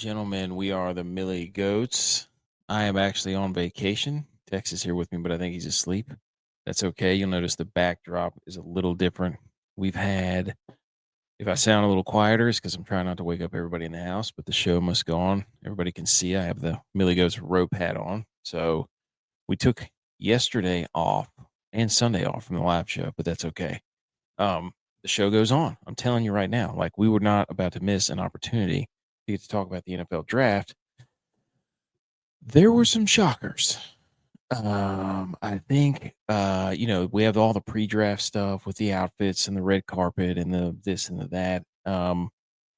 gentlemen, we are the Millie Goats. I am actually on vacation. Tex is here with me, but I think he's asleep. That's okay. You'll notice the backdrop is a little different. We've had, if I sound a little quieter, it's because I'm trying not to wake up everybody in the house, but the show must go on. Everybody can see I have the Millie Goats rope hat on. So we took yesterday off and Sunday off from the live show, but that's okay. The show goes on. I'm telling you right now, like we were not about to miss an opportunity to get to talk about the NFL draft. There were some shockers. I think we have all the pre-draft stuff with the outfits and the red carpet and the this and the that.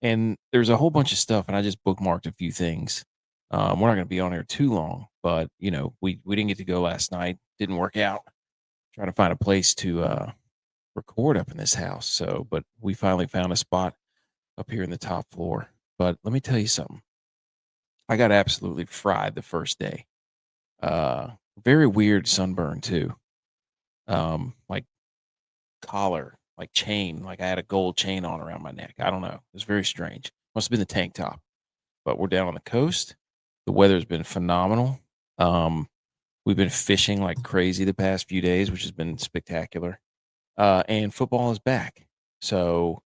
And there's a whole bunch of stuff, and I just bookmarked a few things. We're not going to be on here too long, but we didn't get to go last night. Didn't work out. Trying to find a place to record up in this house. So, but we finally found a spot up here in the top floor. But let me tell you something. I got absolutely fried the first day. Very weird sunburn too. Like collar, like chain, like I had a gold chain on around my neck. I don't know. It was very strange. Must have been the tank top. But we're down on the coast. The weather's been phenomenal. We've been fishing like crazy the past few days, which has been spectacular. And football is back. So,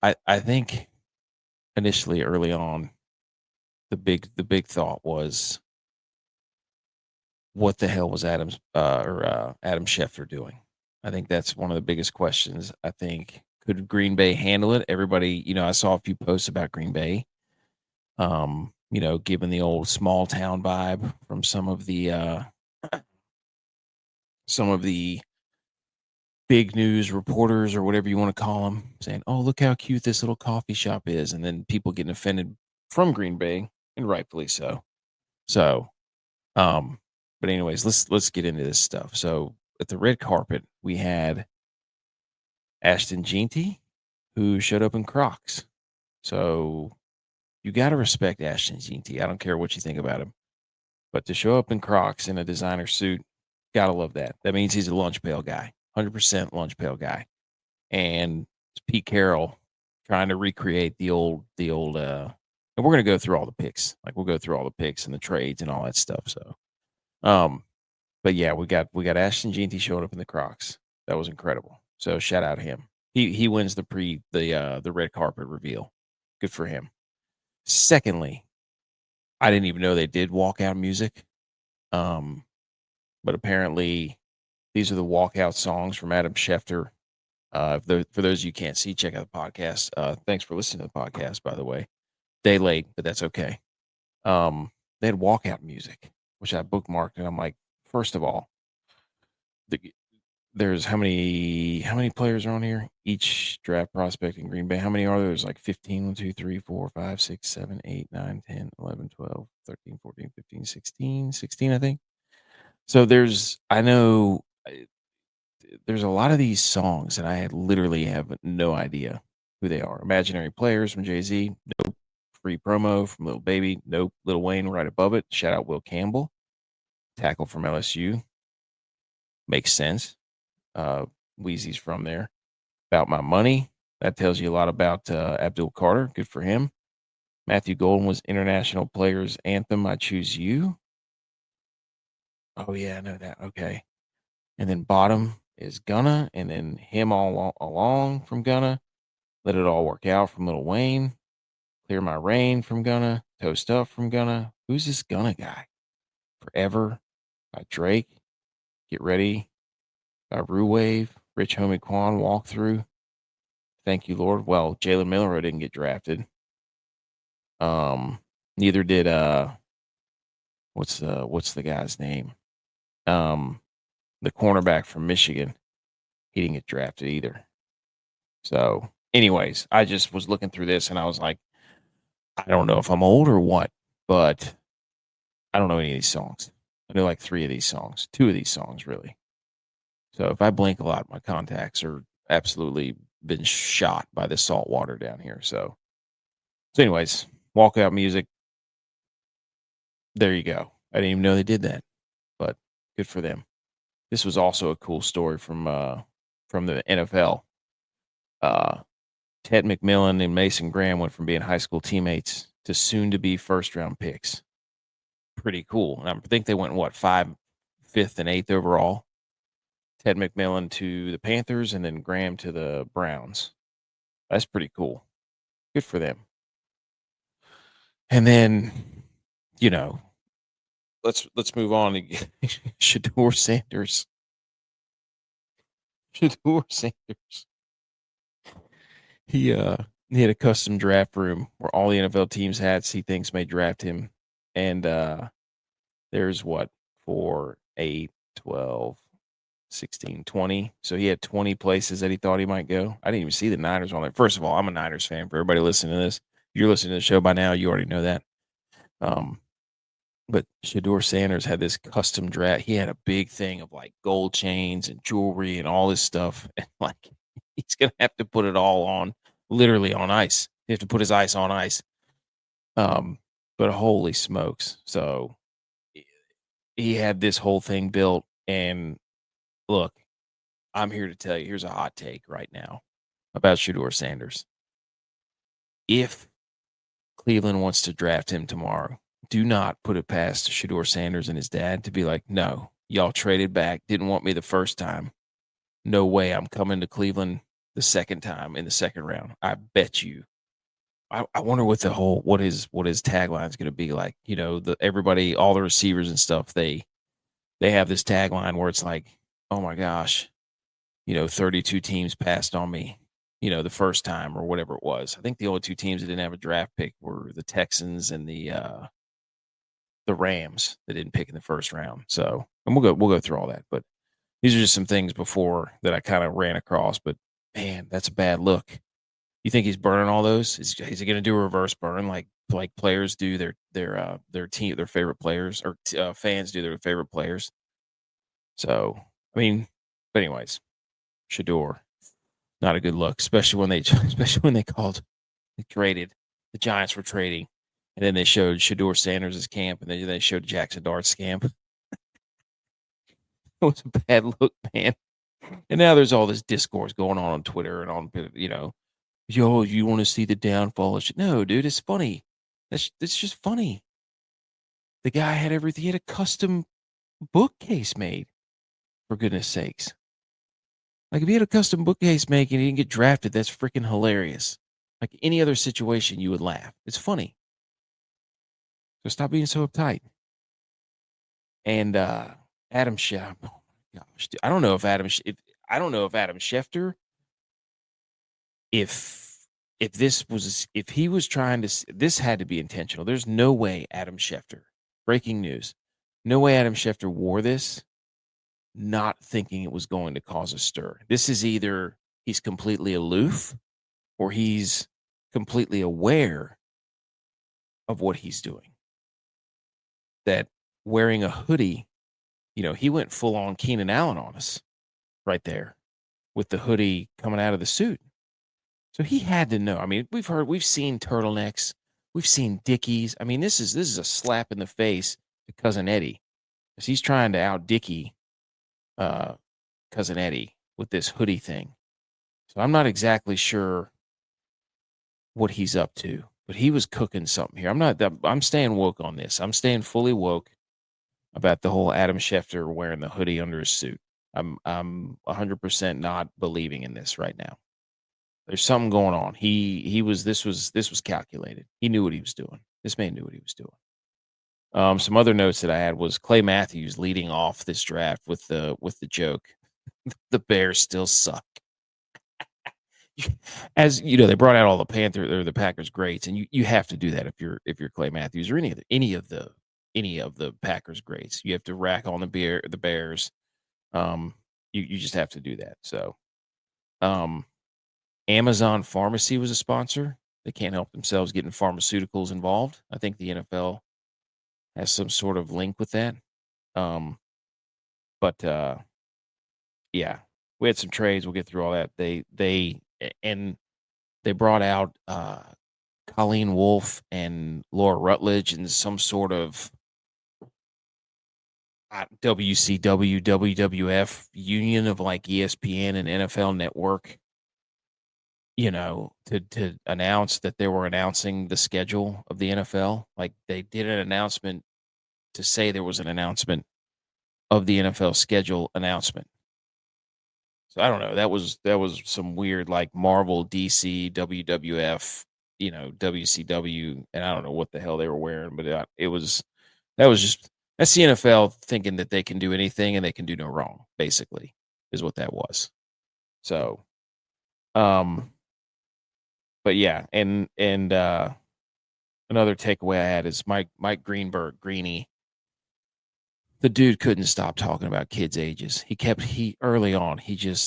I think initially early on, the big thought was, what the hell was Adam Schefter doing? I think that's one of the biggest questions. I think, could Green Bay handle it? Everybody, I saw a few posts about Green Bay. Given the old small town vibe from some of the big news reporters or whatever you want to call them, saying, "Oh, look how cute this little coffee shop is," and then people getting offended from Green Bay, and rightfully so. So, but anyways, let's get into this stuff. So at the red carpet, we had Ashton Jeanty, who showed up in Crocs. So you got to respect Ashton Jeanty. I don't care what you think about him, but to show up in Crocs in a designer suit, gotta love that. That means he's a lunch pail guy, 100% lunch pail guy. And it's Pete Carroll trying to recreate the old. And we're gonna go through all the picks. Like we'll go through all the picks and the trades and all that stuff. So, but yeah, we got Ashton Jeanty showing up in the Crocs. That was incredible. So shout out to him. He wins the red carpet reveal. Good for him. Secondly, I didn't even know they did walkout music. But apparently these are the walkout songs from Adam Schefter. For those you can't see, check out the podcast. Thanks for listening to the podcast, by the way. Day late, but that's okay. They had walkout music, which I bookmarked, and I'm like, first of all, there's how many players are on here? Each draft prospect in Green Bay. How many are there? There's like 15, 1, 2, 3, 4, 5, 6, 7, 8, 9, 10, 11, 12, 13, 14, 15, 16, I think. So there's a lot of these songs, and I literally have no idea who they are. Imaginary Players from Jay-Z. Nope. Free Promo from Lil Baby. Nope. Lil Wayne right above it. Shout out Will Campbell. Tackle from LSU. Makes sense. Wheezy's from there. About My Money. That tells you a lot about Abdul Carter. Good for him. Matthew Golden was International Players Anthem, I Choose You. Oh, yeah, I know that. Okay. And then bottom is Gunna, and then Him All Along from Gunna. Let It All Work Out from Lil Wayne. Clear My Rain from Gunna. Toast Up from Gunna. Who's this Gunna guy? Forever by Drake. Get Ready by Rue Wave. Rich Homie Quan Walkthrough. Thank You, Lord. Well, Jalen Milroe didn't get drafted. Neither did what's the guy's name? The cornerback from Michigan. He didn't get drafted either. So, anyways, I just was looking through this and I was like, I don't know if I'm old or what, but I don't know any of these songs. I know like 3 of these songs, 2 of these songs, really. So if I blink a lot, my contacts are absolutely been shot by the salt water down here. So anyways, walkout music. There you go. I didn't even know they did that, but good for them. This was also a cool story from the NFL. Ted McMillan and Mason Graham went from being high school teammates to soon-to-be first-round picks. Pretty cool. And I think they went, what, 5th and 8th overall? Ted McMillan to the Panthers and then Graham to the Browns. That's pretty cool. Good for them. And then, let's move on to Shedeur Sanders. Shedeur Sanders. He had a custom draft room where all the NFL teams he thinks may draft him. And there's 4, 8, 12, 16, 20. So he had 20 places that he thought he might go. I didn't even see the Niners on there. First of all, I'm a Niners fan. For everybody listening to this, if you're listening to the show by now, you already know that. But Shedeur Sanders had this custom draft. He had a big thing of gold chains and jewelry and all this stuff. And he's going to have to put it all on, literally on ice. He has to put his ice on ice. But holy smokes. So he had this whole thing built. And look, I'm here to tell you, here's a hot take right now about Shedeur Sanders. If Cleveland wants to draft him tomorrow, do not put it past Shedeur Sanders and his dad to be like, no, y'all traded back, didn't want me the first time. No way I'm coming to Cleveland the second time in the second round. I bet you. I wonder what his tagline is going to be like. Everybody, all the receivers and stuff, they have this tagline where it's like, oh my gosh, 32 teams passed on me, the first time or whatever it was. I think the only two teams that didn't have a draft pick were the Texans and the Rams that didn't pick in the first round. So, and we'll go through all that. But these are just some things before that I kind of ran across. But man, that's a bad look. You think he's burning all those? Is he going to do a reverse burn like players do their team, their favorite players, or fans do their favorite players? So, I mean, but anyways, Shedeur, not a good look, especially when they traded. The Giants were trading, and then they showed Shedeur Sanders' camp, and then they showed Jackson Dart's camp. It was a bad look, man. And now there's all this discourse going on Twitter and on, yo, you want to see the downfall of No, dude, it's funny. It's just funny. The guy had everything. He had a custom bookcase made, for goodness sakes. If he had a custom bookcase made and he didn't get drafted, that's freaking hilarious. Like any other situation, you would laugh. It's funny. So stop being so uptight. And Adam Schefter. Oh my gosh, dude, I don't know if Adam Schefter, if he was trying to, this had to be intentional. There's no way Adam Schefter, breaking news, no way Adam Schefter wore this not thinking it was going to cause a stir. This is either he's completely aloof or he's completely aware of what he's doing. That wearing a hoodie, he went full on Keenan Allen on us right there with the hoodie coming out of the suit. So he had to know. I mean, we've seen turtlenecks, we've seen Dickies. I mean, this is a slap in the face to Cousin Eddie, because he's trying to out Dickie Cousin Eddie with this hoodie thing. So I'm not exactly sure what he's up to, but he was cooking something here. I'm staying woke on this. I'm staying fully woke about the whole Adam Schefter wearing the hoodie under his suit. I'm 100% not believing in this right now. There's something going on. This was calculated. He knew what he was doing. This man knew what he was doing. Some other notes that I had was Clay Matthews leading off this draft with the joke, the Bears still suck. As you know, they brought out all the the Packers greats, and you have to do that if you're Clay Matthews or any of the Packers greats. You have to rack on the Bears. You just have to do that. So, Amazon Pharmacy was a sponsor. They can't help themselves getting pharmaceuticals involved. I think the NFL has some sort of link with that. Yeah, we had some trades. We'll get through all that. They brought out Colleen Wolfe and Laura Rutledge in some sort of WCW, WWF union of ESPN and NFL Network. to announce that they were announcing the schedule of the NFL. Like, they did an announcement to say there was an announcement of the NFL schedule announcement. So I don't know. That was some weird, like, Marvel, DC, WWF, WCW, and I don't know what the hell they were wearing, but it was that was just that's the NFL thinking that they can do anything and they can do no wrong. Basically, is what that was. So, um, but yeah, and another takeaway I had is Mike Greenberg, Greeny. The dude couldn't stop talking about kids' ages. He early on,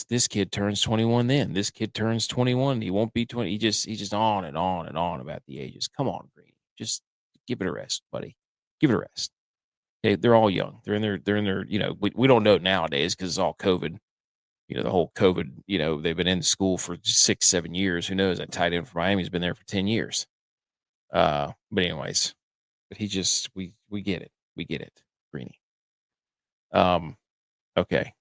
this kid turns 21 then. This kid turns 21. He won't be 20. He just on and on and on about the ages. Come on, Green. Just give it a rest, buddy. Give it a rest. Okay, they're all young. They're in their, we don't know nowadays because it's all COVID. The whole COVID, they've been in school for 6, 7 years. Who knows? That tight end for Miami's been there for 10 years. But anyways, but we get it. We get it, Greeny. Okay.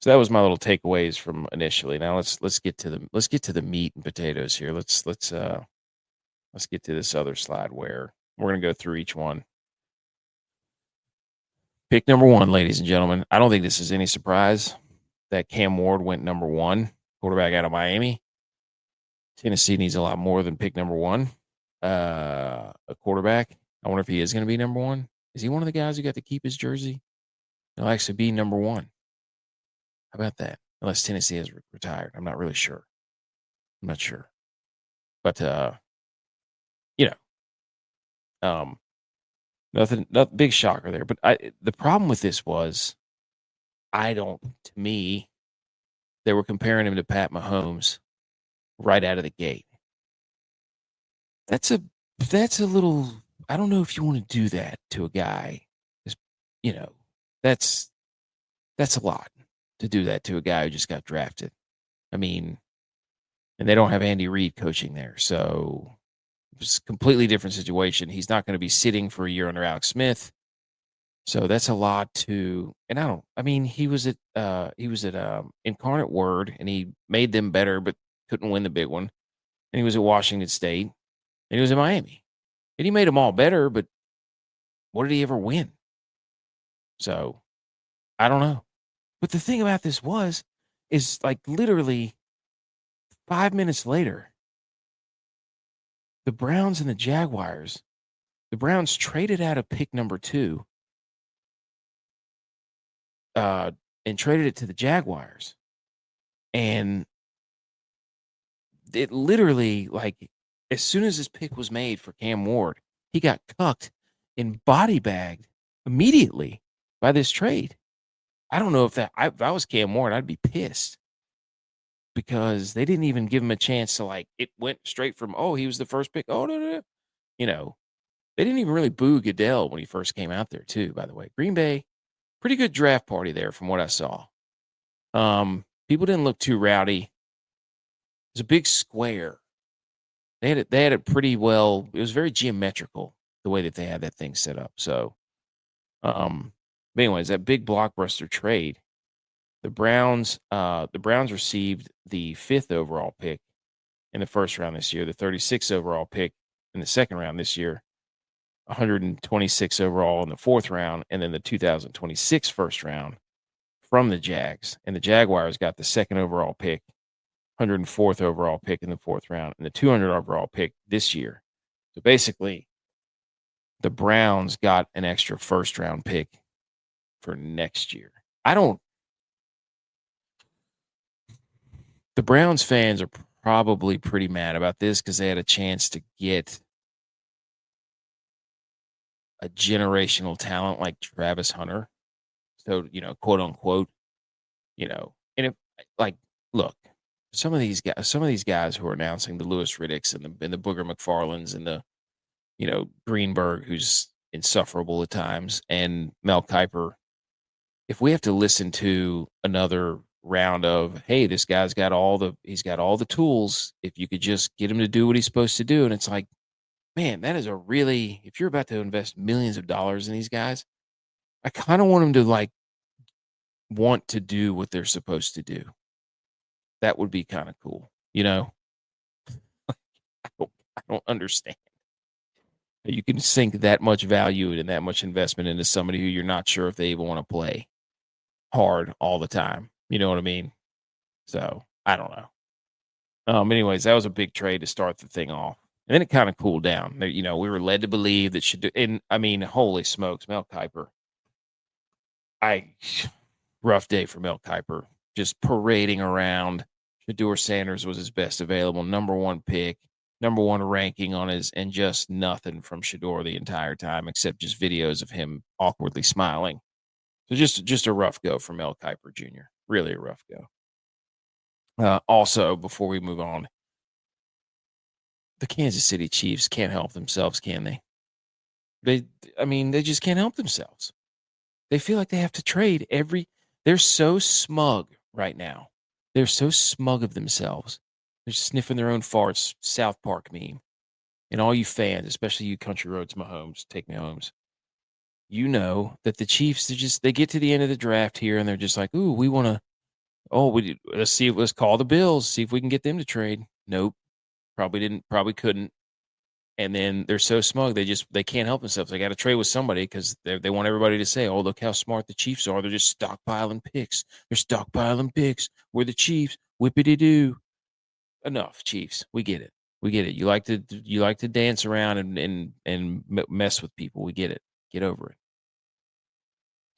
So that was my little takeaways from initially. Now let's get to the meat and potatoes here. Let's get to this other slide where we're gonna go through each one. Pick number 1, ladies and gentlemen. I don't think this is any surprise that Cam Ward went number 1, quarterback out of Miami. Tennessee needs a lot more than pick number 1. A quarterback. I wonder if he is going to be number 1. Is he one of the guys who got to keep his jersey? He'll actually be number 1. How about that? Unless Tennessee has retired. I'm not really sure. I'm not sure. But, nothing big shocker there. But the problem with this was, to me, they were comparing him to Pat Mahomes right out of the gate. That's a little, I don't know if you want to do that to a guy. That's a lot to do that to a guy who just got drafted. I mean, and they don't have Andy Reid coaching there. So it's a completely different situation. He's not going to be sitting for a year under Alex Smith. So that's a lot he was at Incarnate Word and he made them better, but couldn't win the big one. And he was at Washington State and he was in Miami and he made them all better, but what did he ever win? So I don't know. But the thing about this is like literally 5 minutes later, the Browns and the Jaguars, the Browns traded out of pick number 2 and traded it to the Jaguars. And it literally, like, as soon as this pick was made for Cam Ward, he got cucked and body bagged immediately by this trade. I don't know if I was Cam Ward, I'd be pissed because they didn't even give him a chance to, like, it went straight from, oh, he was the first pick. Oh, no. They didn't even really boo Goodell when he first came out there too, by the way. Green Bay, pretty good draft party there from what I saw. People didn't look too rowdy. It was a big square. They had it pretty well. It was very geometrical the way that they had that thing set up. So, but anyways, that big blockbuster trade, the Browns received the 5th overall pick in the first round this year, the 36th overall pick in the second round this year, 126 overall in the 4th round, and then the 2026 first round from the Jags. And the Jaguars got the 2nd overall pick, 104th overall pick in the 4th round, and the 200 overall pick this year. So basically, the Browns got an extra first round pick for next year. The Browns fans are probably pretty mad about this because they had a chance to get a generational talent like Travis Hunter. So, quote unquote, and if, like, look, some of these guys who are announcing, the Lewis Riddicks and the Booger McFarlands and the, Greenberg, who's insufferable at times, and Mel Kiper, if we have to listen to another round of, hey, this guy's got he's got all the tools, if you could just get him to do what he's supposed to do. And it's like, man, that is if you're about to invest millions of dollars in these guys, I kind of want them to, like, want to do what they're supposed to do. That would be kind of cool, I don't understand. You can sink that much value and that much investment into somebody who you're not sure if they even want to play hard all the time. You know what I mean? So I don't know. Anyways, that was a big trade to start the thing off. And then it kind of cooled down. You know, we were led to believe that and I mean, holy smokes, Mel Kiper. Rough day for Mel Kiper. Just parading around. Shedeur Sanders was his best available, number one pick, number one ranking on his, and just nothing from Shedeur the entire time, except just videos of him awkwardly smiling. So just a rough go for Mel Kiper Jr. Really a rough go. Also, before we move on, the Kansas City Chiefs can't help themselves, can they? They just can't help themselves. They feel like they have to trade they're so smug right now. They're so smug of themselves. They're sniffing their own farts, South Park meme. And all you fans, especially you Country Roads Mahomes, take me homes, you know that the Chiefs, they get to the end of the draft here and they're just like, ooh, we want to, let's call the Bills, see if we can get them to trade. Nope. Probably couldn't. And then they're so smug, they can't help themselves. They got to trade with somebody because they want everybody to say, oh, look how smart the Chiefs are. They're just stockpiling picks. They're stockpiling picks. We're the Chiefs. Whippity-doo. Enough, Chiefs. We get it. We get it. You like to dance around and mess with people. We get it. Get over it.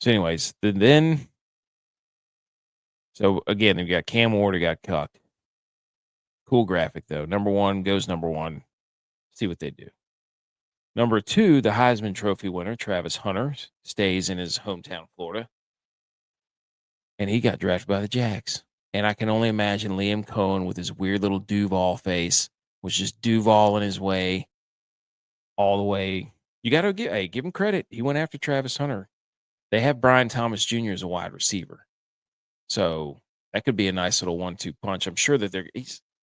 So anyways, so again, they've got Cam Ward who got cucked. Cool graphic, though. Number one goes number one. See what they do. Number two, the Heisman Trophy winner, Travis Hunter, stays in his hometown, Florida. And he got drafted by the Jags. And I can only imagine Liam Cohen with his weird little Duval face was just Duval in his way all the way. You got to give him credit. He went after Travis Hunter. They have Brian Thomas Jr. as a wide receiver. So that could be a nice little 1-2 punch. I'm sure that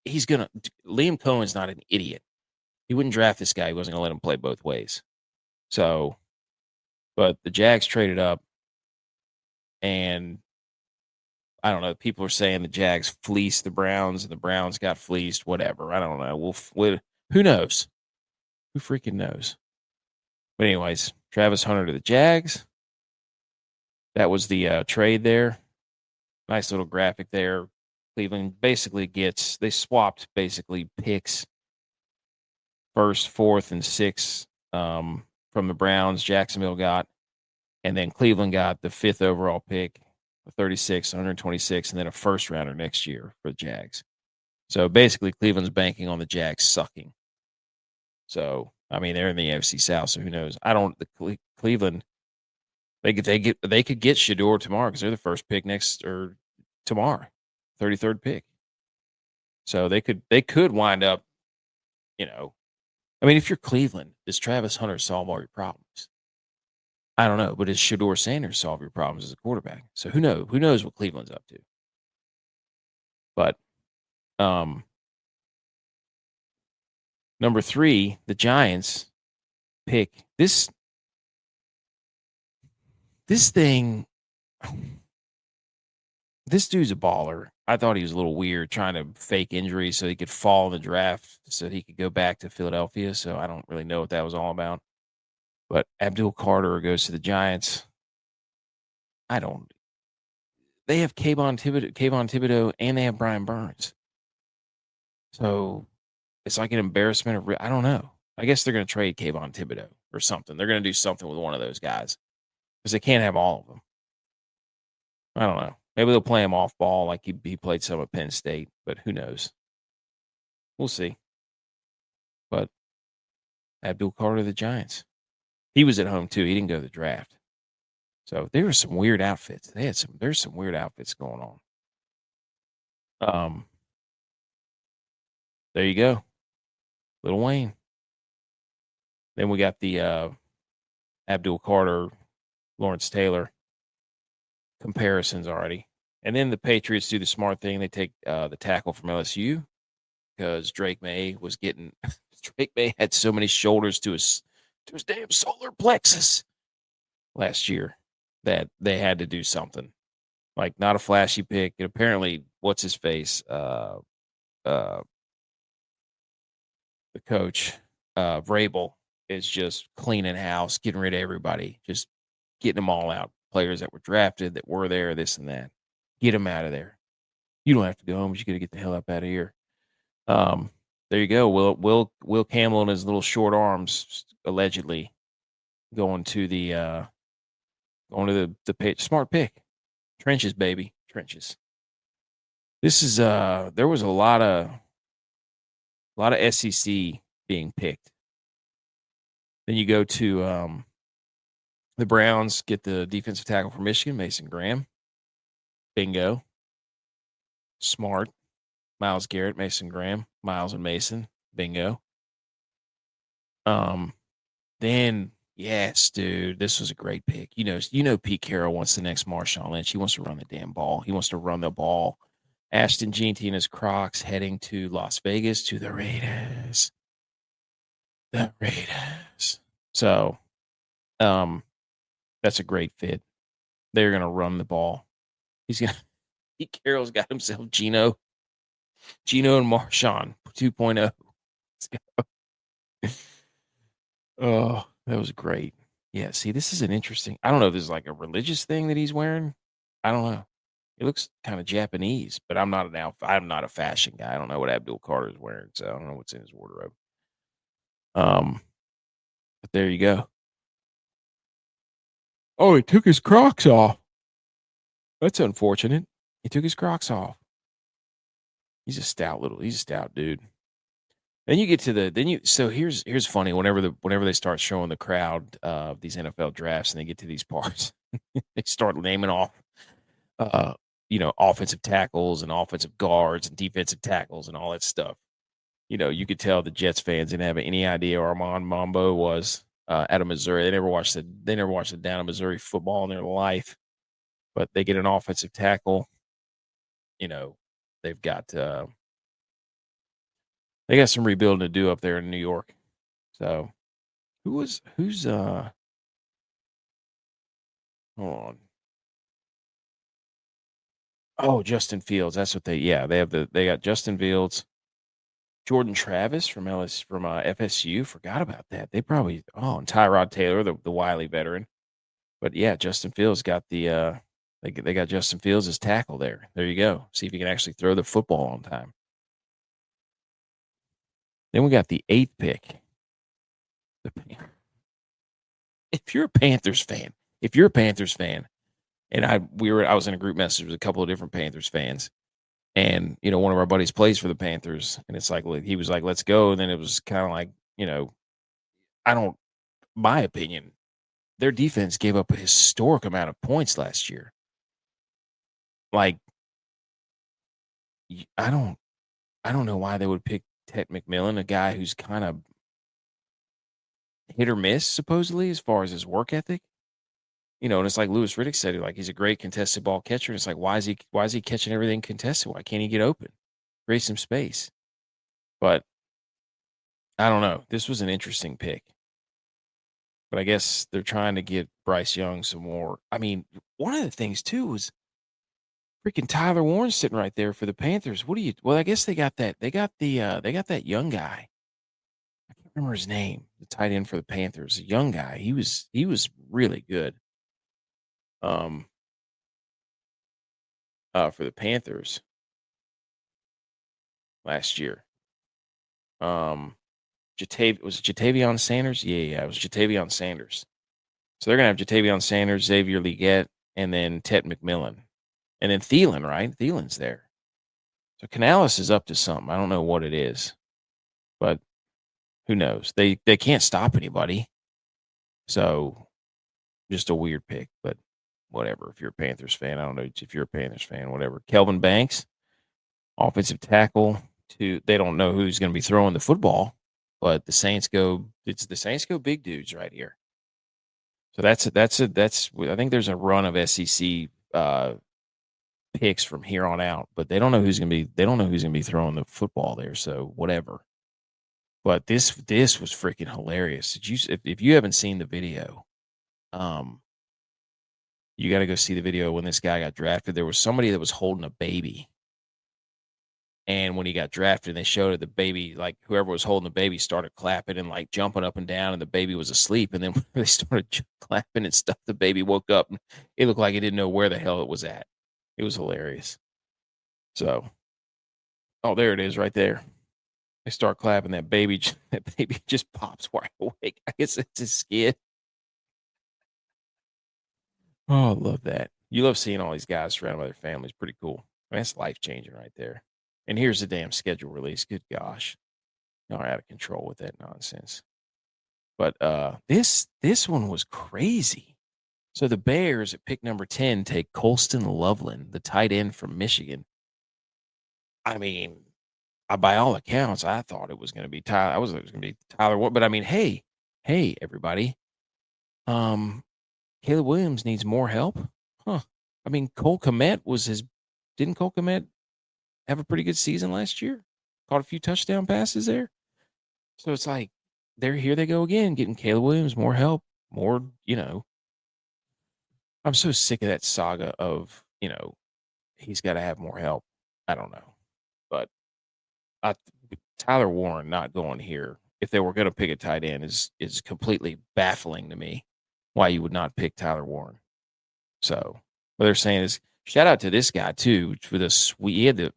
he's going to – Liam Cohen's not an idiot. He wouldn't draft this guy. He wasn't going to let him play both ways. So, but the Jags traded up, and I don't know. People are saying the Jags fleeced the Browns, and the Browns got fleeced. Whatever. I don't know. Who knows? Who freaking knows? But anyways, Travis Hunter to the Jags. That was the trade there. Nice little graphic there. Cleveland basically they swapped basically picks, first, fourth, and sixth from the Browns. Jacksonville got, and then Cleveland got the fifth overall pick, 36, 126, and then a first rounder next year for the Jags. So basically, Cleveland's banking on the Jags sucking. So I mean, they're in the AFC South, so who knows? Cleveland. They could get Shedeur tomorrow because they're the first pick tomorrow, 33rd pick. So they could wind up, I mean, if you're Cleveland, does Travis Hunter solve all your problems? I don't know, but does Shedeur Sanders solve your problems as a quarterback? So who knows? Who knows what Cleveland's up to? But number 3, the Giants pick this thing. This dude's a baller. I thought he was a little weird trying to fake injuries so he could fall in the draft so he could go back to Philadelphia. So I don't really know what that was all about. But Abdul Carter goes to the Giants. They have Kayvon Thibodeau, and they have Brian Burns. So it's like an embarrassment. I don't know. I guess they're going to trade Kayvon Thibodeau or something. They're going to do something with one of those guys because they can't have all of them. I don't know. Maybe they'll play him off ball like he played some at Penn State, but who knows? We'll see. But Abdul Carter, the Giants. He was at home too. He didn't go to the draft. So there were some weird outfits. There's some weird outfits going on. There you go. Lil Wayne. Then we got the Abdul Carter, Lawrence Taylor comparisons already. And then the Patriots do the smart thing. They take the tackle from LSU because Drake May had so many shoulders to his damn solar plexus last year that they had to do something. Like, not a flashy pick. And apparently, what's his face? the coach, Vrabel, is just cleaning house, getting rid of everybody, just getting them all out. Players that were drafted, that were there, this and that. Get them out of there. You don't have to go home. You got to get the hell up out of here. There you go. Will Campbell and his little short arms allegedly going to the pitch. Smart pick. Trenches, baby. Trenches. This is there was a lot of SEC being picked. Then you go to the Browns, get the defensive tackle from Michigan, Mason Graham. Bingo. Smart. Myles Garrett, Mason Graham, Miles and Mason. Bingo. Then yes, dude, this was a great pick. You know Pete Carroll wants the next Marshawn Lynch. He wants to run the damn ball. He wants to run the ball. Ashton Jeanty and his Crocs heading to Las Vegas to the Raiders. The Raiders. So, that's a great fit. They're gonna run the ball. Pete Carroll's got himself Gino and Marshawn 2.0. Let's go. Oh, that was great. Yeah, see, this is an interesting. I don't know if this is like a religious thing that he's wearing. I don't know. It looks kind of Japanese, but I'm not a fashion guy. I don't know what Abdul Carter's wearing, so I don't know what's in his wardrobe. But there you go. Oh, he took his Crocs off. That's unfortunate. He took his Crocs off. He's a stout dude. Then you get to so here's funny. Whenever they start showing the crowd these NFL drafts and they get to these parts, they start naming off offensive tackles and offensive guards and defensive tackles and all that stuff. You could tell the Jets fans didn't have any idea who Armand Mambo was out of Missouri. They never watched the down of Missouri football in their life. But they get an offensive tackle. They've got some rebuilding to do up there in New York. So who's hold on. Oh, Justin Fields. That's what they got Justin Fields, Jordan Travis from FSU. Forgot about that. They probably and Tyrod Taylor, the wily veteran. But yeah, Justin Fields got the they got Justin Fields as tackle there. There you go. See if he can actually throw the football on time. Then we got the 8th pick. If you're a Panthers fan, and I was in a group message with a couple of different Panthers fans, and one of our buddies plays for the Panthers, and it's like he was like, "Let's go," and then it was kind of like, my opinion, their defense gave up a historic amount of points last year. Like, I don't know why they would pick Ted McMillan, a guy who's kind of hit or miss, supposedly, as far as his work ethic. And it's like Louis Riddick said, like he's a great contested ball catcher. And it's like, why is he catching everything contested? Why can't he get open? Create some space. But I don't know. This was an interesting pick. But I guess they're trying to get Bryce Young some more. I mean, one of the things too was freaking Tyler Warren sitting right there for the Panthers. Well, I guess they got that. They got that young guy. I can't remember his name, the tight end for the Panthers, a young guy. He was really good. For the Panthers last year. Was it Jatavion Sanders? Yeah, it was Jatavion Sanders. So they're gonna have Jatavion Sanders, Xavier Legette, and then Ted McMillan. And then Thielen, right? Thielen's there. So Canales is up to something. I don't know what it is. But who knows? They can't stop anybody. So just a weird pick, but whatever. If you're a Panthers fan, I don't know if you're a Panthers fan, whatever. Kelvin Banks, offensive tackle. They don't know who's going to be throwing the football, but the Saints go big dudes right here. So that's I think there's a run of SEC picks from here on out, but they don't know who's going to be throwing the football there. So whatever. But this was freaking hilarious. If you haven't seen the video, you got to go see the video when this guy got drafted. There was somebody that was holding a baby. And when he got drafted, they showed it, the baby, like whoever was holding the baby started clapping and like jumping up and down, and the baby was asleep. And then when they started clapping and stuff, the baby woke up and it looked like it didn't know where the hell it was at. It was hilarious. So, oh, there it is right there. They start clapping. That baby just pops wide awake. I guess it's his skin. Oh, I love that. You love seeing all these guys surrounded by their families. Pretty cool. I mean, that's life changing right there. And here's the damn schedule release. Good gosh. Y'all are out of control with that nonsense. But this one was crazy. So the Bears at pick number 10 take Colston Loveland, the tight end from Michigan. I mean, by all accounts, I thought it was going to be Tyler. I was it was going to be Tyler. But I mean, hey, everybody. Caleb Williams needs more help, huh? I mean, Cole Kmet didn't Cole Kmet have a pretty good season last year? Caught a few touchdown passes there. So it's like here they go again, getting Caleb Williams more help, more. I'm so sick of that saga of he's got to have more help. I don't know, but I Tyler Warren not going here, if they were going to pick a tight end, is completely baffling to me. Why you would not pick Tyler Warren? So what they're saying is, shout out to this guy too for the sweet. He had the,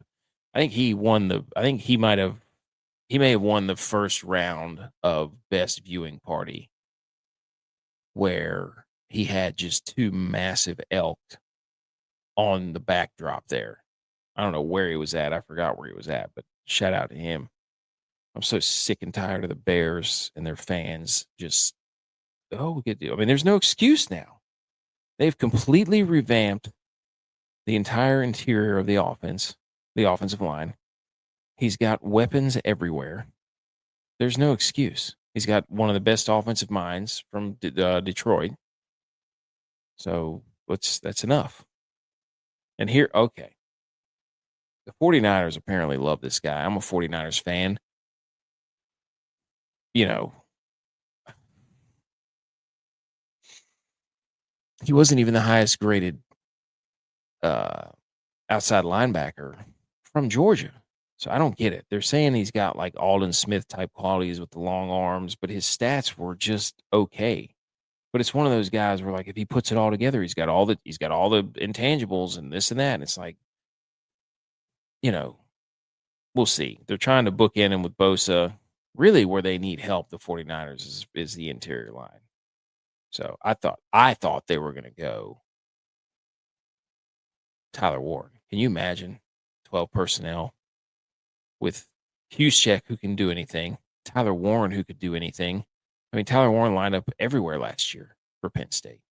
I think he won the. I think he may have won the first round of best viewing party, where he had just two massive elk on the backdrop there. I don't know where he was at. I forgot where he was at, but shout out to him. I'm so sick and tired of the Bears and their fans just, good deal. I mean, there's no excuse now. They've completely revamped the entire interior of the offensive line. He's got weapons everywhere. There's no excuse. He's got one of the best offensive minds from Detroit. So that's enough. And here, okay. The 49ers apparently love this guy. I'm a 49ers fan. He wasn't even the highest graded outside linebacker from Georgia. So I don't get it. They're saying he's got like Aldon Smith type qualities with the long arms, but his stats were just okay. But it's one of those guys where, like, if he puts it all together, he's got all the intangibles and this and that. And it's like, we'll see. They're trying to bookend him with Bosa. Really, where they need help, the 49ers is the interior line. So I thought they were going to go Tyler Warren. Can you imagine 12 personnel with Juszczyk, who can do anything, Tyler Warren, who could do anything? I mean, Tyler Warren lined up everywhere last year for Penn State.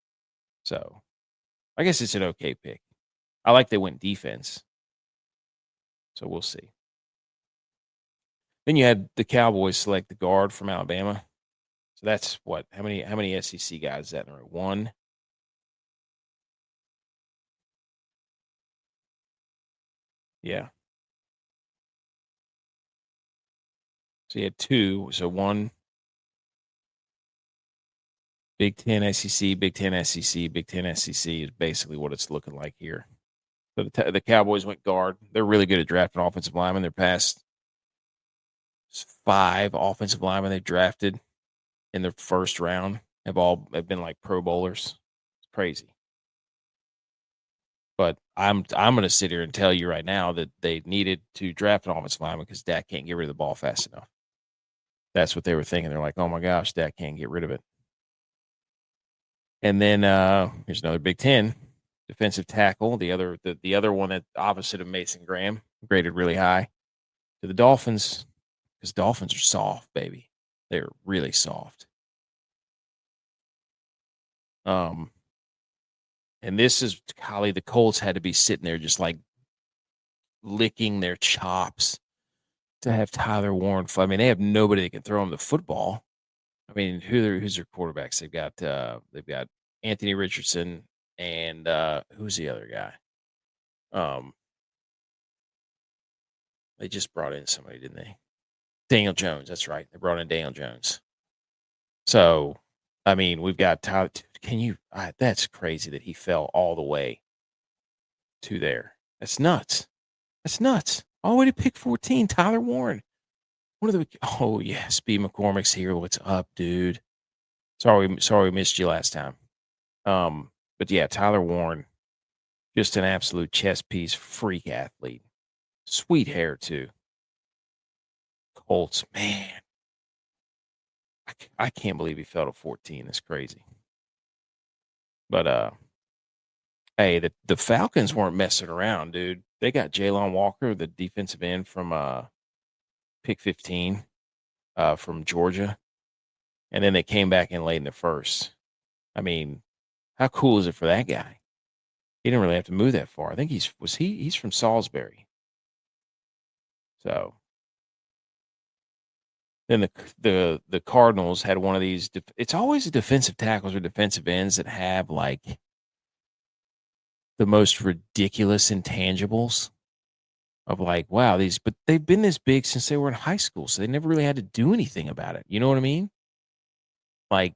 So I guess it's an okay pick. I like they went defense. So we'll see. Then you had the Cowboys select the guard from Alabama. So that's what? How many SEC guys is that in the room? One? Yeah. So you had two. So one Big Ten SEC, Big Ten SEC, Big Ten SEC is basically what it's looking like here. So the Cowboys went guard. They're really good at drafting offensive linemen. Their past 5 offensive linemen they drafted in the first round have been like Pro Bowlers. It's crazy. But I'm going to sit here and tell you right now that they needed to draft an offensive lineman because Dak can't get rid of the ball fast enough. That's what they were thinking. They're like, oh my gosh, Dak can't get rid of it. And then here's another Big Ten defensive tackle. The other one that opposite of Mason Graham, graded really high, to the Dolphins, because Dolphins are soft, baby. They're really soft. And this is golly, the Colts had to be sitting there just like licking their chops to have Tyler Warren. I mean, they have nobody that can throw him the football. I mean, who's their quarterbacks? They've got Anthony Richardson and who's the other guy? They just brought in somebody, didn't they? Daniel Jones. That's right. They brought in Daniel Jones. So, I mean, we've got Tyler. That's crazy that he fell all the way to there. That's nuts. That's nuts. All the way to pick 14, Tyler Warren. One of the oh yeah, Speed McCormick's here. What's up, dude? Sorry we missed you last time. But yeah, Tyler Warren, just an absolute chess piece, freak athlete. Sweet hair too. Colts, man. I can't believe he fell to 14. That's crazy. But hey, the Falcons weren't messing around, dude. They got Jalen Walker, the defensive end from pick 15 from Georgia. And then they came back in late in the first. I mean, how cool is it for that guy? He didn't really have to move that far. I think he's from Salisbury. So then the Cardinals had one of these. It's always the defensive tackles or defensive ends that have like the most ridiculous intangibles of like, wow, but they've been this big since they were in high school, so they never really had to do anything about it. You know what I mean? Like,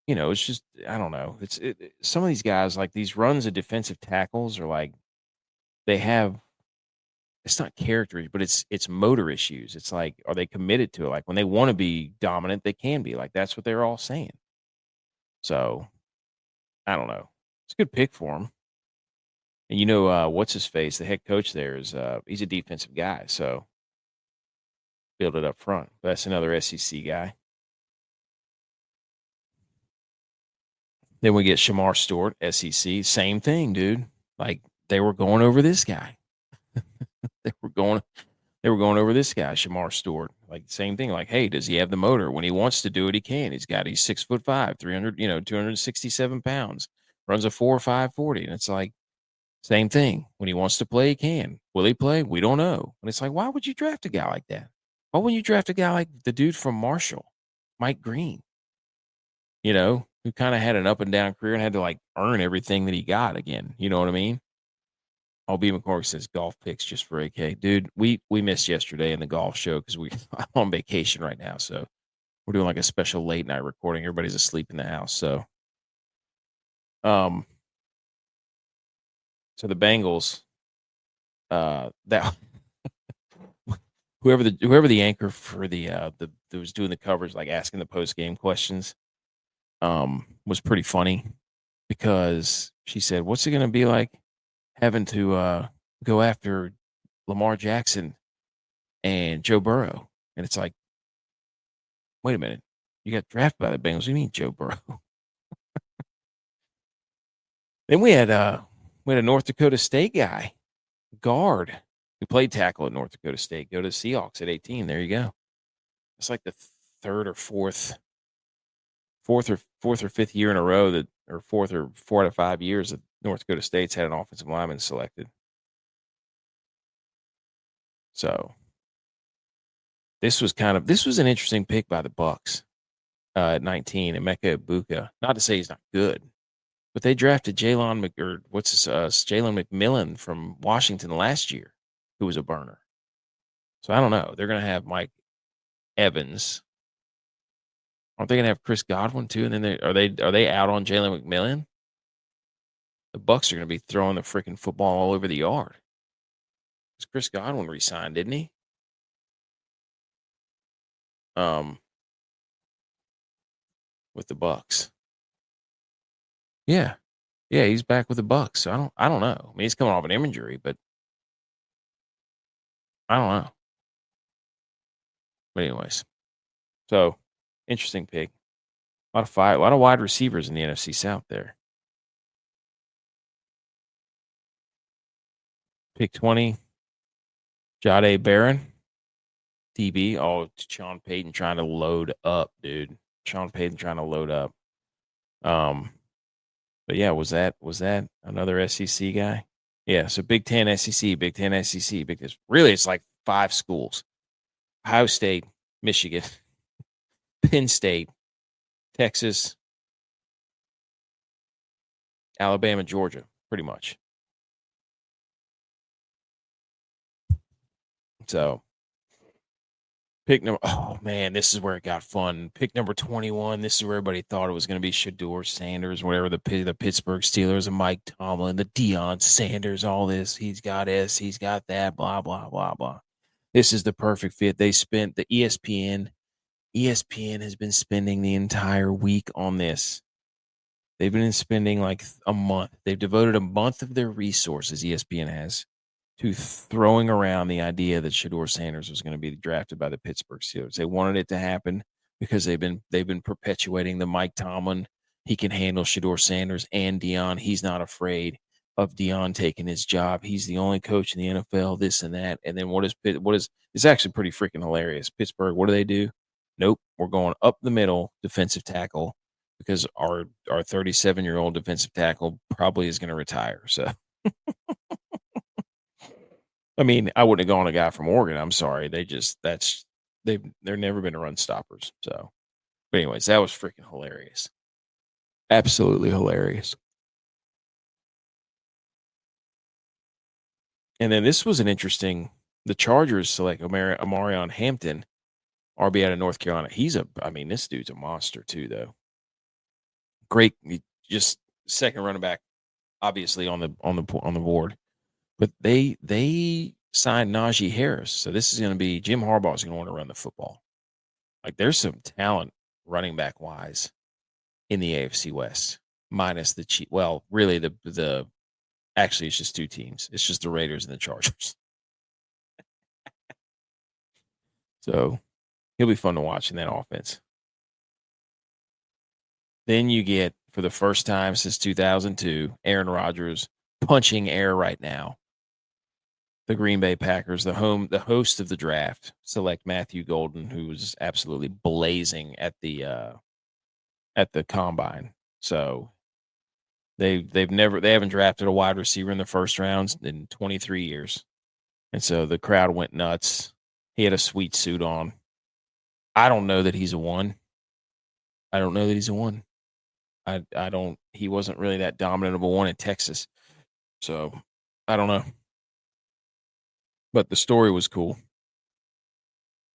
it's just I don't know. Some of these guys like these runs of defensive tackles are like they have it's not character, but it's motor issues. It's like, are they committed to it? Like when they want to be dominant, they can be. Like that's what they're all saying. So I don't know. It's a good pick for him. And what's his face? The head coach there is he's a defensive guy, so build it up front. That's another SEC guy. Then we get Shamar Stewart, SEC. Same thing, dude. Like they were going over this guy. they were going they were going over this guy, Shamar Stewart. Like same thing. Like, hey, does he have the motor? When he wants to do it, he can. He's 6'5", 300, 267 pounds, runs a 4.5 40. And it's like same thing. When he wants to play, he can. Will he play? We don't know. And it's like, why would you draft a guy like that? Why wouldn't you draft a guy like the dude from Marshall, Mike Green? Who kind of had an up and down career and had to like earn everything that he got again. You know what I mean? B. McCormick says golf picks just for AK. Dude, we missed yesterday in the golf show because I'm on vacation right now. So we're doing like a special late night recording. Everybody's asleep in the house. So so the Bengals, that whoever the anchor for the that was doing the coverage, like asking the post game questions, was pretty funny because she said, what's it gonna be like having to go after Lamar Jackson and Joe Burrow? And it's like, wait a minute, you got drafted by the Bengals. What do you mean Joe Burrow? Then we had a North Dakota State guy, guard, who played tackle at North Dakota State, go to the Seahawks at 18. There you go. It's like the third or fourth or fifth year in a row that, or four out of 5 years that North Dakota State's had an offensive lineman selected. So this was an interesting pick by the Bucks at 19, and Emeka Egbuka. Not to say he's not good, but they drafted Jalen McMillan from Washington last year, who was a burner. So I don't know. They're going to have Mike Evans. Aren't they going to have Chris Godwin too? And then are they out on Jalen McMillan? The Bucks are going to be throwing the freaking football all over the yard. Because Chris Godwin resigned, didn't he? With the Bucks. Yeah. Yeah, he's back with the Bucks. So I don't know. I mean, he's coming off an injury, but I don't know. But anyways. So interesting pick. A lot of wide receivers in the NFC South there. Pick 20. Jahdae Barron. DB. Oh, Sean Payton trying to load up, dude. Sean Payton trying to load up. But yeah, was that another SEC guy? Yeah, so Big Ten SEC, Big Ten SEC, Big Ten. Really, it's like 5 schools: Ohio State, Michigan, Penn State, Texas, Alabama, Georgia, pretty much. So Oh man, this is where it got fun. Pick number 21. This is where everybody thought it was going to be Shedeur Sanders, whatever the Pittsburgh Steelers and Mike Tomlin, the Deion Sanders, all this. He's got he's got that, blah blah blah blah. This is the perfect fit. They spent the ESPN. ESPN has been spending the entire week on this. They've been spending like a month. They've devoted a month of their resources, ESPN has, to throwing around the idea that Shedeur Sanders was going to be drafted by the Pittsburgh Steelers. They wanted it to happen because they've been perpetuating the Mike Tomlin. He can handle Shedeur Sanders and Deion. He's not afraid of Deion taking his job. He's the only coach in the NFL, this and that. And then what is it's actually pretty freaking hilarious. Pittsburgh, what do? Nope, we're going up the middle, defensive tackle, because our 37-year-old defensive tackle probably is going to retire. So, I mean, I wouldn't have gone a guy from Oregon. I'm sorry. They're never been run stoppers. So, but anyways, that was freaking hilarious. Absolutely hilarious. And then this was an interesting. The Chargers select Omarion Hampton, RB out of North Carolina. This dude's a monster too, though. Great, just second running back, obviously on the board. But they signed Najee Harris, so this is going to be Jim Harbaugh's going to want to run the football. Like there's some talent running back wise in the AFC West, minus the Chiefs. Well, really the actually it's just two teams. It's just the Raiders and the Chargers. So he'll be fun to watch in that offense. Then you get, for the first time since 2002, Aaron Rodgers punching air right now. The Green Bay Packers, the host of the draft, select Matthew Golden, who was absolutely blazing at the combine. So they haven't drafted a wide receiver in the first rounds in 23 years. And so the crowd went nuts. He had a sweet suit on. I don't know that he's a one. He wasn't really that dominant of a one in Texas. So I don't know. But the story was cool.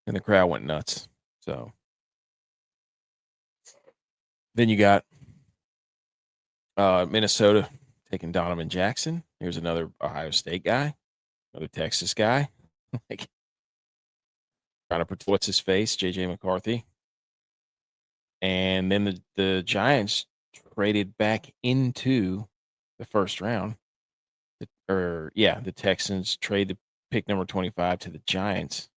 And the crowd went nuts. So then you got Minnesota taking Donovan Jackson. Here's another Ohio State guy, another Texas guy. Like, trying to put what's his face, JJ McCarthy. And then the Giants traded back into the first round. The Texans trade the pick number 25 to the Giants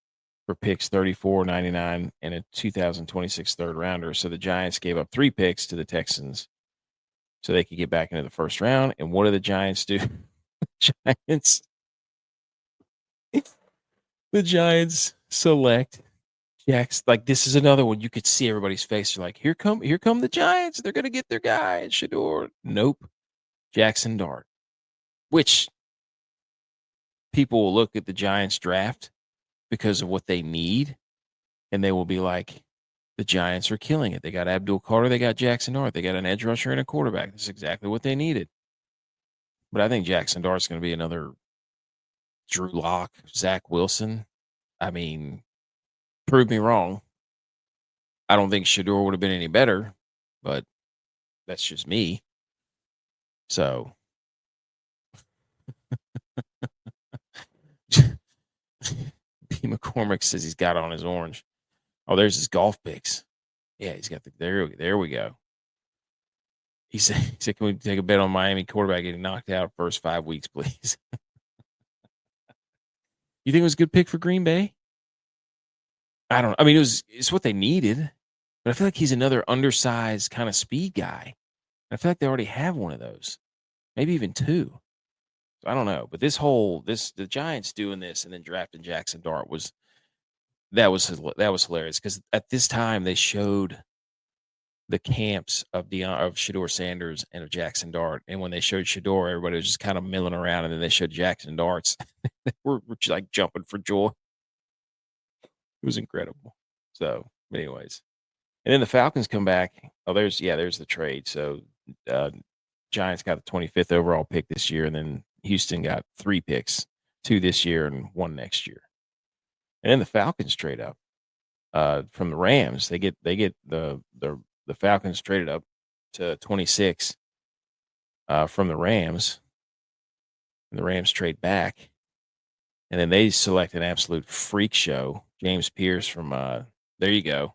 for picks 34, 99, and a 2026 third rounder. So the Giants gave up 3 picks to the Texans so they could get back into the first round. And what do the Giants do? The Giants select Jackson. Like, this is another one. You could see everybody's face. You're like, here come the Giants. They're gonna get their guy, Shedeur. Nope. Jackson Dart. Which people will look at the Giants draft because of what they need, and they will be like, the Giants are killing it. They got Abdul Carter, they got Jackson Dart, they got an edge rusher and a quarterback. That's exactly what they needed. But I think Jackson Dart's going to be another Drew Lock, Zach Wilson. I mean, prove me wrong. I don't think Shedeur would have been any better, but that's just me. So P. McCormick says he's got on his orange. Oh, there's his golf picks. Yeah, he's got there we go. He said, can we take a bet on Miami quarterback getting knocked out first 5 weeks, please? You think it was a good pick for Green Bay? It's what they needed, but I feel like he's another undersized kind of speed guy. I feel like they already have one of those, maybe even 2. So I don't know, but the Giants doing this and then drafting Jackson Dart was hilarious, because at this time they showed the camps of Shedeur Sanders and of Jackson Dart, and when they showed Shedeur, everybody was just kind of milling around, and then they showed Jackson Dart's. we're like jumping for joy. It was incredible. So, anyways, and then the Falcons come back. Oh, there's the trade. So, Giants got the 25th overall pick this year, and then Houston got 3 picks, 2 this year and 1 next year. And then the Falcons trade up. from the Rams. They get the Falcons traded up to 26 from the Rams, and the Rams trade back, and then they select an absolute freak show, James Pierce from there you go.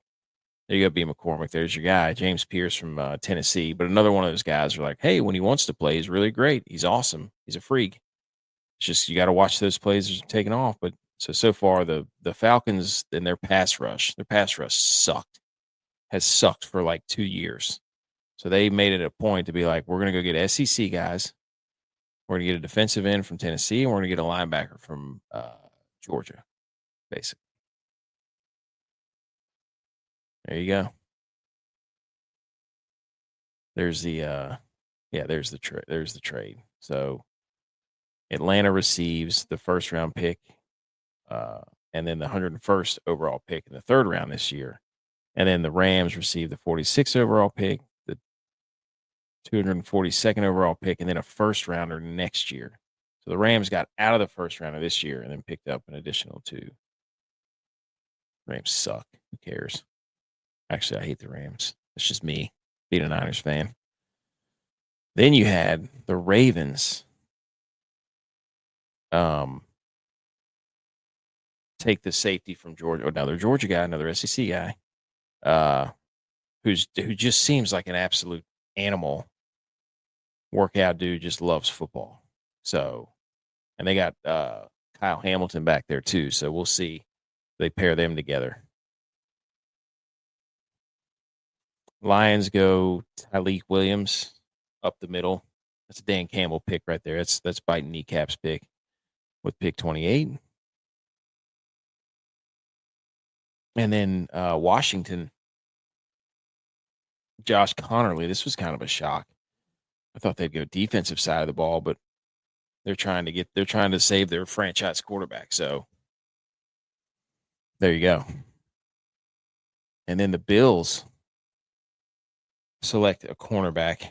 There you go, B. McCormick. There's your guy, James Pierce from Tennessee. But another one of those guys are like, hey, when he wants to play, he's really great. He's awesome. He's a freak. It's just you got to watch those plays taking off. But so far the Falcons and their pass rush has sucked for like 2 years. So they made it a point to be like, we're going to go get SEC guys. We're going to get a defensive end from Tennessee, and we're going to get a linebacker from Georgia, basically. There you go. There's the there's the trade. So Atlanta receives the first round pick, and then the 101st overall pick in the third round this year. And then the Rams receive the 46th overall pick, the 242nd overall pick, and then a first rounder next year. So the Rams got out of the first rounder this year and then picked up an additional 2. Rams suck. Who cares? Actually, I hate the Rams. It's just me being a Niners fan. Then you had the Ravens take the safety from Georgia. Another Georgia guy, another SEC guy, who just seems like an absolute animal. Workout dude, just loves football. So, and they got Kyle Hamilton back there too. So we'll see. They pair them together. Lions go Tyleik Williams up the middle. That's a Dan Campbell pick right there. That's biting kneecaps pick with pick 28. And then Washington, Josh Connerly. This was kind of a shock. I thought they'd go defensive side of the ball, but they're trying to save their franchise quarterback. So there you go. And then the Bills select a cornerback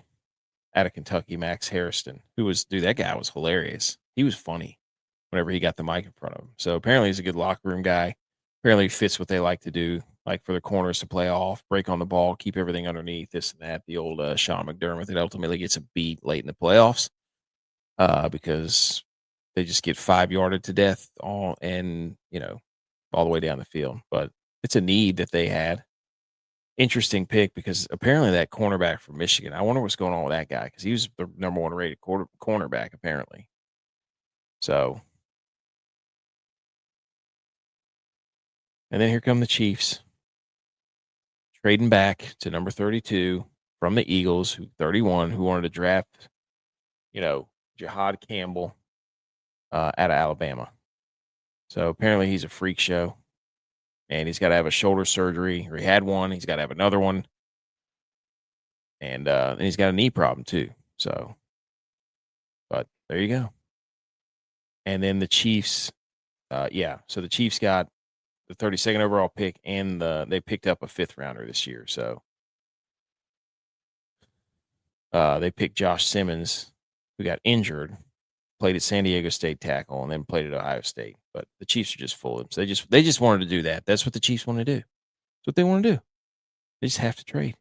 out of Kentucky, Max Harrison, that guy was hilarious. He was funny whenever he got the mic in front of him. So apparently he's a good locker room guy. Apparently fits what they like to do, like for the corners to play off, break on the ball, keep everything underneath, this and that. The old Sean McDermott that ultimately gets a beat late in the playoffs because they just get 5-yarded to death all the way down the field. But it's a need that they had. Interesting pick because apparently that cornerback from Michigan, I wonder what's going on with that guy because he was the number 1 rated cornerback apparently. So, and then here come the Chiefs trading back to number 32 from the Eagles, 31, who wanted to draft, Jihad Campbell out of Alabama. So apparently he's a freak show. And he's got to have a shoulder surgery, or he had one. He's got to have another one. And he's got a knee problem, too. So, but there you go. And then the Chiefs, so the Chiefs got the 32nd overall pick, and they picked up a 5th rounder this year. So, they picked Josh Simmons, who got injured, played at San Diego State tackle, and then played at Ohio State. But the Chiefs are just full of them. So they just wanted to do that. That's what the Chiefs want to do. That's what they want to do. They just have to trade.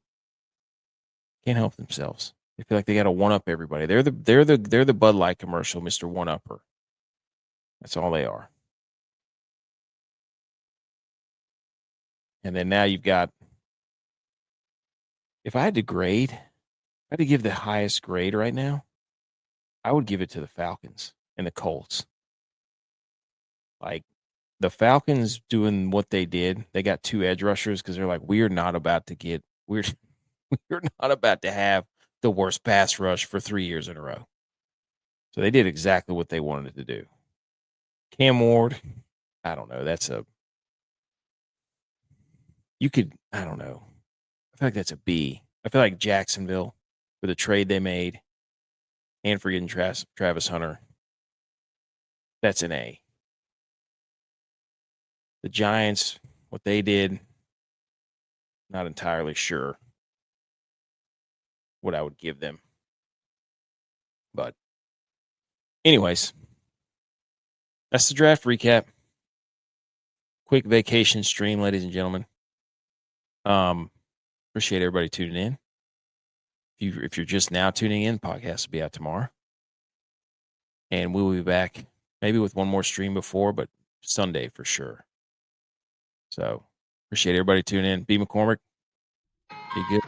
Can't help themselves. They feel like they got to one up everybody. They're the Bud Light commercial, Mr. One Upper. That's all they are. And then now you've got. If I had to give the highest grade right now, I would give it to the Falcons and the Colts. Like the Falcons doing what they did, they got 2 edge rushers because they're like, we're not about to have the worst pass rush for 3 years in a row. So they did exactly what they wanted to do. Cam Ward, I don't know. I don't know. I feel like that's a B. I feel like Jacksonville for the trade they made and for getting Travis Hunter, that's an A. The Giants, what they did, not entirely sure what I would give them. But anyways, that's the draft recap. Quick vacation stream, ladies and gentlemen. Appreciate everybody tuning in. If you're just now tuning in, podcast will be out tomorrow. And we will be back maybe with one more stream before, but Sunday for sure. So appreciate everybody tuning in. B. McCormick, be good.